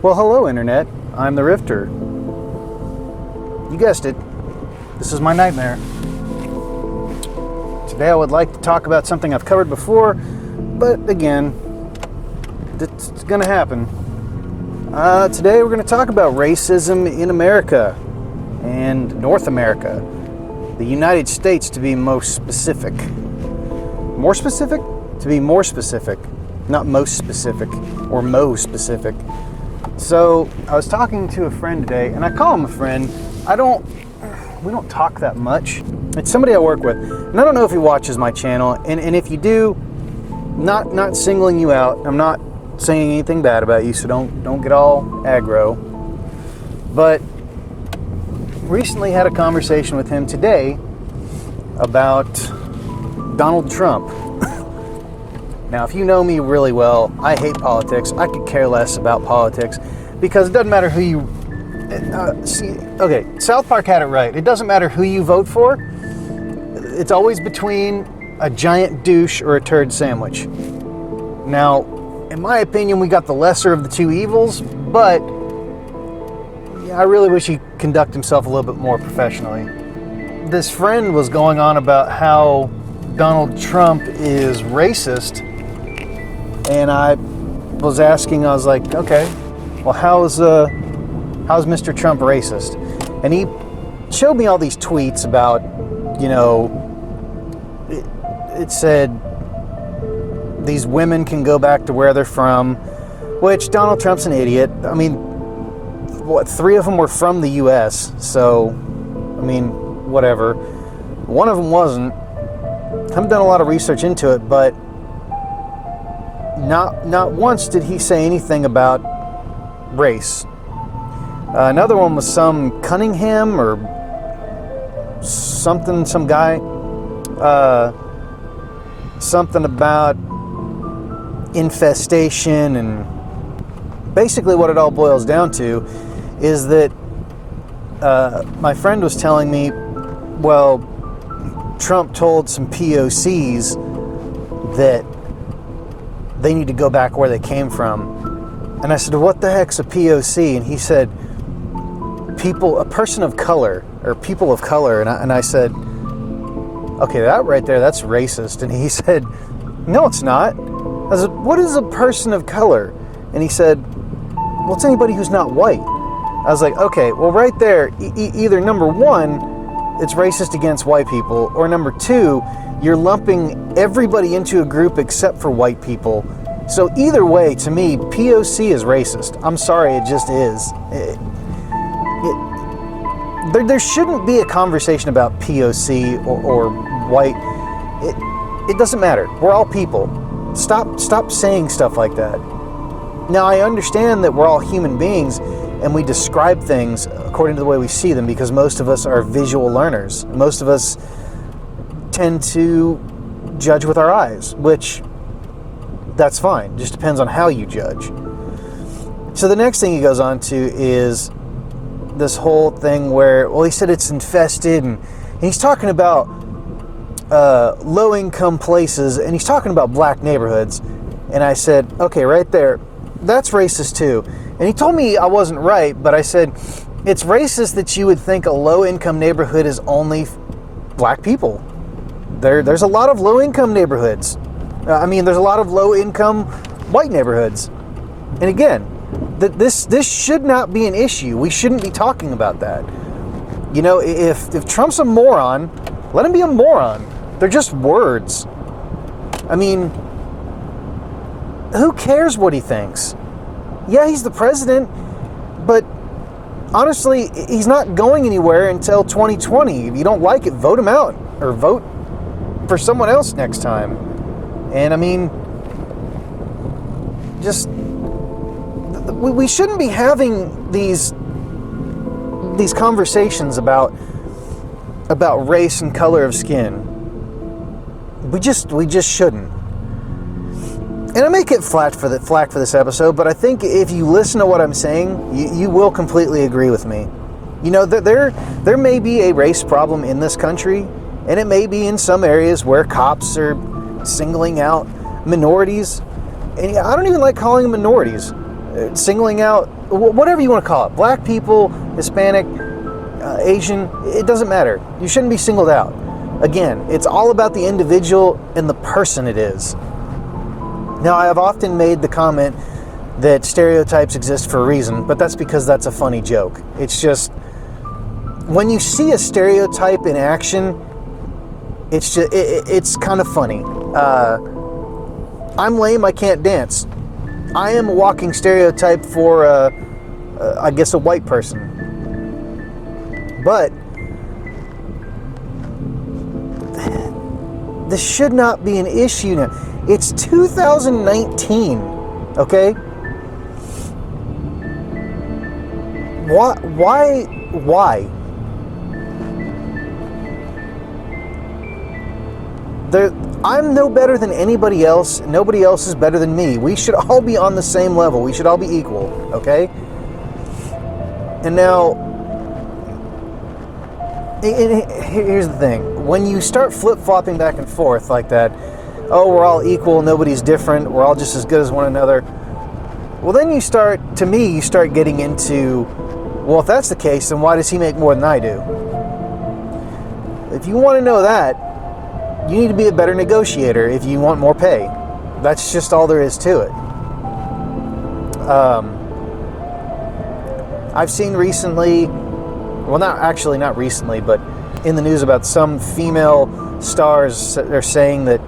Well, hello, Internet. I'm the Rifter. You guessed it. This is my nightmare. Today I would like to talk about something I've covered before, but again, it's going to happen. Today we're going to talk about racism in America and North America. The United States, to be most specific. More specific? To be more specific. Not most specific or most specific. So I was talking to a friend today, and I call him a friend. We don't talk that much. It's somebody I work with, and I don't know if he watches my channel. And if you do, not singling you out. I'm not saying anything bad about you, so don't get all aggro. But recently had a conversation with him today about Donald Trump. Now, if you know me really well, I hate politics. I could care less about politics because it doesn't matter who you... Okay, South Park had it right. It doesn't matter who you vote for. It's always between a giant douche or a turd sandwich. Now, in my opinion, we got the lesser of the two evils, but yeah, I really wish he'd conduct himself a little bit more professionally. This friend was going on about how Donald Trump is racist. And I was asking, I was like, okay, well, how's Mr. Trump racist? And he showed me all these tweets about, it said these women can go back to where they're from, which Donald Trump's an idiot. I mean, three of them were from the U.S., so, I mean, whatever. One of them wasn't. I haven't done a lot of research into it, but not once did he say anything about race. Another one was some Cunningham or something, some guy. Something about infestation, and basically what it all boils down to is that my friend was telling me, well, Trump told some POCs that they need to go back where they came from. And I said, what the heck's a POC? And he said, a person of color, or people of color. And I said, okay, that right there, that's racist. And he said, no, it's not. I said, what is a person of color? And he said, well, it's anybody who's not white. I was like, okay, well, right there, either number one, it's racist against white people, or number two, you're lumping everybody into a group except for white people. So either way, to me, POC is racist. I'm sorry, it just is. There shouldn't be a conversation about POC or white. It doesn't matter. We're all people. Stop saying stuff like that. Now, I understand that we're all human beings and we describe things according to the way we see them because most of us are visual learners. Most of us tend to judge with our eyes, which that's fine. Just depends on how you judge. So the next thing he goes on to is this whole thing where, well, he said it's infested, and he's talking about low-income places, and he's talking about black neighborhoods. And I said, okay, right there, that's racist too. And he told me I wasn't right, but I said, it's racist that you would think a low-income neighborhood is only black people. There's a lot of low-income neighborhoods. There's a lot of low-income white neighborhoods. And again, this should not be an issue. We shouldn't be talking about that. If Trump's a moron, let him be a moron. They're just words. I mean, who cares what he thinks? Yeah, he's the president, but honestly, he's not going anywhere until 2020. If you don't like it, vote him out or vote for someone else next time. And I mean, just we shouldn't be having these conversations about race and color of skin. We just shouldn't. And I may get flack for this episode, but I think if you listen to what I'm saying, you will completely agree with me. There may be a race problem in this country, and it may be in some areas where cops are singling out minorities. And I don't even like calling them minorities. singling out, whatever you want to call it, black people, Hispanic, Asian, it doesn't matter. You shouldn't be singled out. Again, it's all about the individual and the person it is. Now, I have often made the comment that stereotypes exist for a reason, but that's because that's a funny joke. It's just, when you see a stereotype in action, it's kind of funny. I'm lame, I can't dance. I am a walking stereotype for, I guess, a white person. But this should not be an issue now. It's 2019, okay? Why? I'm no better than anybody else. Nobody else is better than me. We should all be on the same level. We should all be equal, okay? And now, here's the thing. When you start flip-flopping back and forth like that, oh, we're all equal, nobody's different, we're all just as good as one another, well, then you start getting into, well, if that's the case, then why does he make more than I do? If you want to know that, you need to be a better negotiator if you want more pay. That's just all there is to it. I've seen recently, well, not recently, but in the news about some female stars are saying that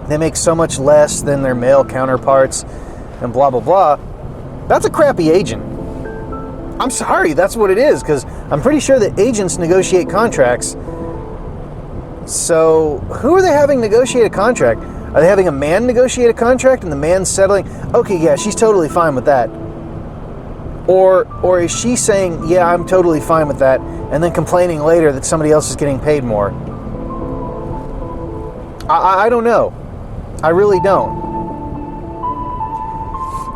they make so much less than their male counterparts and blah, blah, blah. That's a crappy agent. I'm sorry, that's what it is, because I'm pretty sure that agents negotiate contracts. So who are they having negotiate a contract? Are they having a man negotiate a contract and the man settling, okay, yeah, she's totally fine with that? Or is she saying, yeah, I'm totally fine with that, and then complaining later that somebody else is getting paid more? I don't know. I really don't.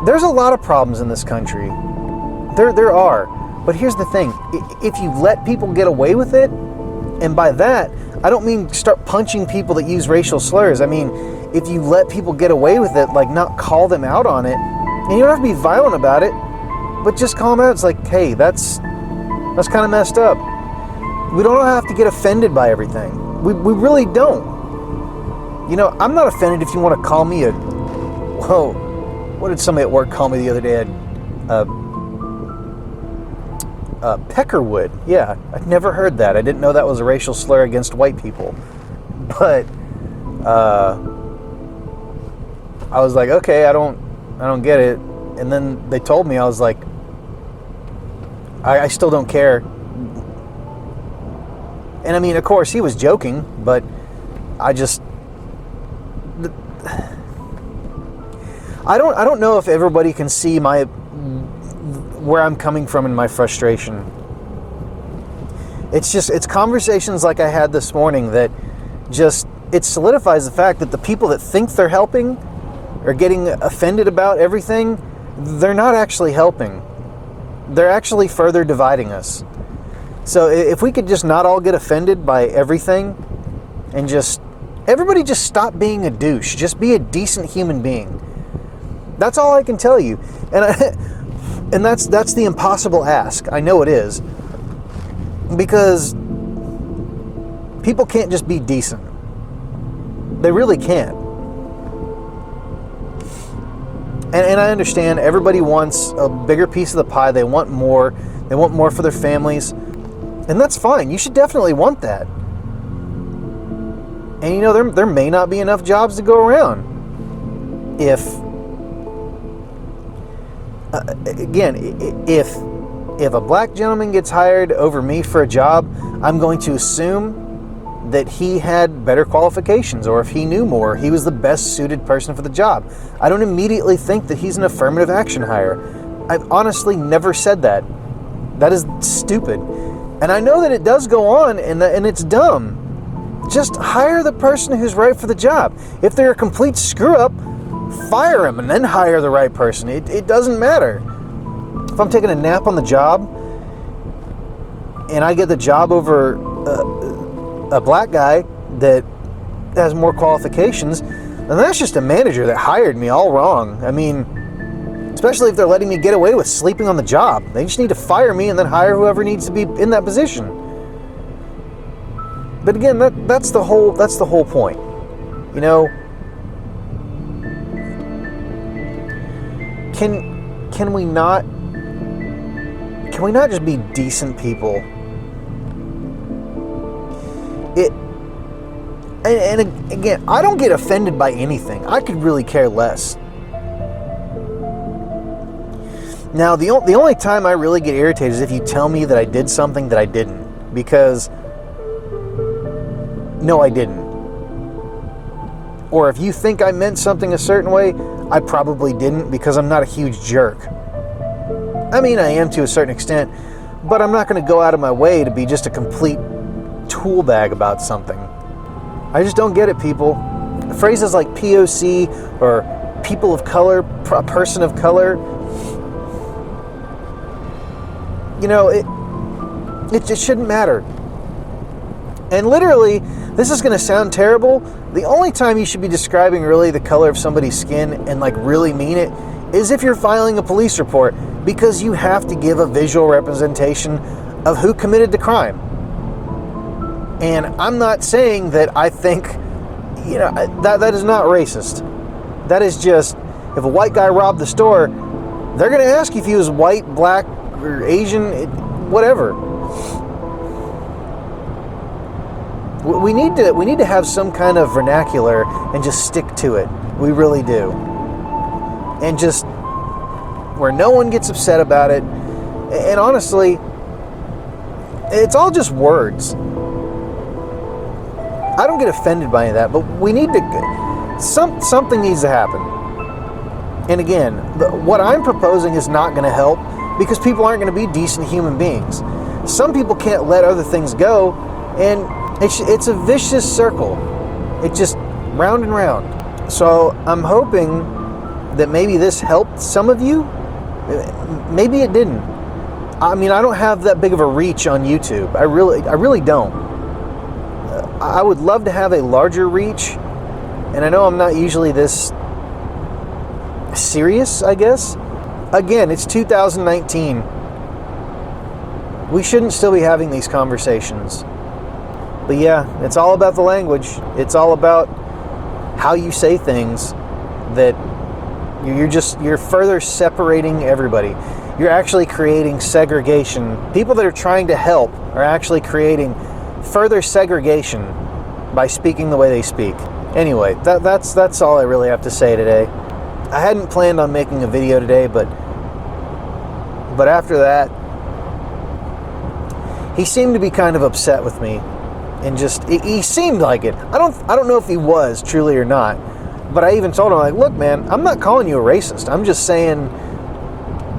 There's a lot of problems in this country. There are. But here's the thing. If you let people get away with it, and by that, I don't mean start punching people that use racial slurs. I mean, if you let people get away with it, like not call them out on it, and you don't have to be violent about it, but just call them out. It's like, hey, that's kind of messed up. We don't have to get offended by everything. We really don't. You know, I'm not offended if you want to call me what did somebody at work call me the other day? Peckerwood. Yeah, I'd never heard that. I didn't know that was a racial slur against white people. But I was like, okay, I don't get it. And then they told me, I was like, I still don't care. And I mean, of course, he was joking, but I don't know if everybody can see where I'm coming from in my frustration. It's conversations like I had this morning that it solidifies the fact that the people that think they're helping are getting offended about everything. They're not actually helping. They're actually further dividing us. So if we could just not all get offended by everything and everybody just stop being a douche. Just be a decent human being. That's all I can tell you. And that's the impossible ask. I know it is. Because people can't just be decent. They really can't. And I understand everybody wants a bigger piece of the pie. They want more. They want more for their families. And that's fine. You should definitely want that. And you know, there may not be enough jobs to go around. If a black gentleman gets hired over me for a job, I'm going to assume that he had better qualifications, or if he knew more, he was the best suited person for the job. I don't immediately think that he's an affirmative action hire. I've honestly never said that. That is stupid. And I know that it does go on, and it's dumb. Just hire the person who's right for the job. If they're a complete screw-up, fire them and then hire the right person. It doesn't matter. If I'm taking a nap on the job and I get the job over a black guy that has more qualifications, then that's just a manager that hired me all wrong. I mean, Especially if they're letting me get away with sleeping on the job. They just need to fire me and then hire whoever needs to be in that position. But again, that's the whole point. You know, can we not just be decent people? And again, I don't get offended by anything. I could really care less. Now, the only time I really get irritated is if you tell me that I did something that I didn't. Because, no, I didn't. Or if you think I meant something a certain way, I probably didn't, because I'm not a huge jerk. I mean, I am to a certain extent, but I'm not going to go out of my way to be just a complete tool bag about something. I just don't get it, people. Phrases like POC or people of color, a person of color, you know, it just shouldn't matter. And literally, this is going to sound terrible. The only time you should be describing really the color of somebody's skin and like really mean it is if you're filing a police report, because you have to give a visual representation of who committed the crime. And I'm not saying that I think, you know, that is not racist. That is just, if a white guy robbed the store, they're going to ask you if he was white, black, or Asian, whatever. We need to have some kind of vernacular and just stick to it. We really do. And just where no one gets upset about it. And honestly, it's all just words. I don't get offended by any of that, but we need to, something needs to happen. And again, what I'm proposing is not going to help, because people aren't going to be decent human beings. Some people can't let other things go, and it's a vicious circle. It's just round and round. So I'm hoping that maybe this helped some of you. Maybe it didn't. I mean, I don't have that big of a reach on YouTube. I really don't. I would love to have a larger reach, and I know I'm not usually this serious, I guess. Again, it's 2019. We shouldn't still be having these conversations. But yeah, it's all about the language. It's all about how you say things, that you're further separating everybody. You're actually creating segregation. People that are trying to help are actually creating further segregation by speaking the way they speak. Anyway, that's all I really have to say today. I hadn't planned on making a video today, but after that, he seemed to be kind of upset with me, and he seemed like it. I don't know if he was truly or not, but I even told him, like, look, man, I'm not calling you a racist. I'm just saying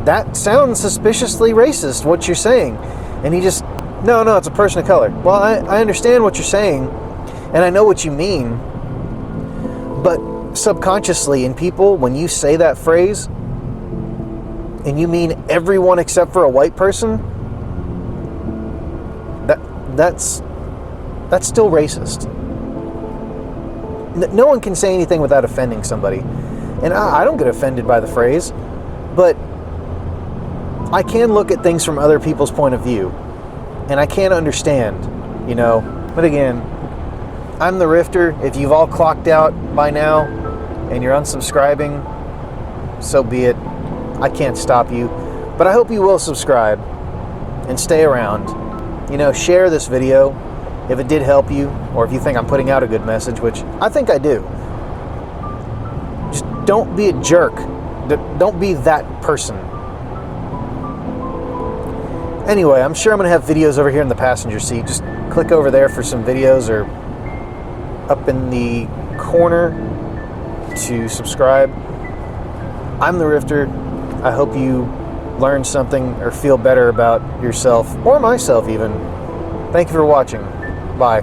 that sounds suspiciously racist, what you're saying. And he just, no, it's a person of color. Well, I understand what you're saying, and I know what you mean, but subconsciously in people, when you say that phrase, and you mean everyone except for a white person, that's still racist. No one can say anything without offending somebody. And I don't get offended by the phrase, but I can look at things from other people's point of view, and I can understand, you know. But again, I'm the Rifter. If you've all clocked out by now and you're unsubscribing, so be it. I can't stop you. But I hope you will subscribe and stay around. You know, share this video if it did help you, or if you think I'm putting out a good message, which I think I do. Just don't be a jerk. Don't be that person. Anyway, I'm sure I'm going to have videos over here in the passenger seat. Just click over there for some videos, or up in the corner to subscribe. I'm the Rifter. I hope you learned something or feel better about yourself, or myself even. Thank you for watching. Bye.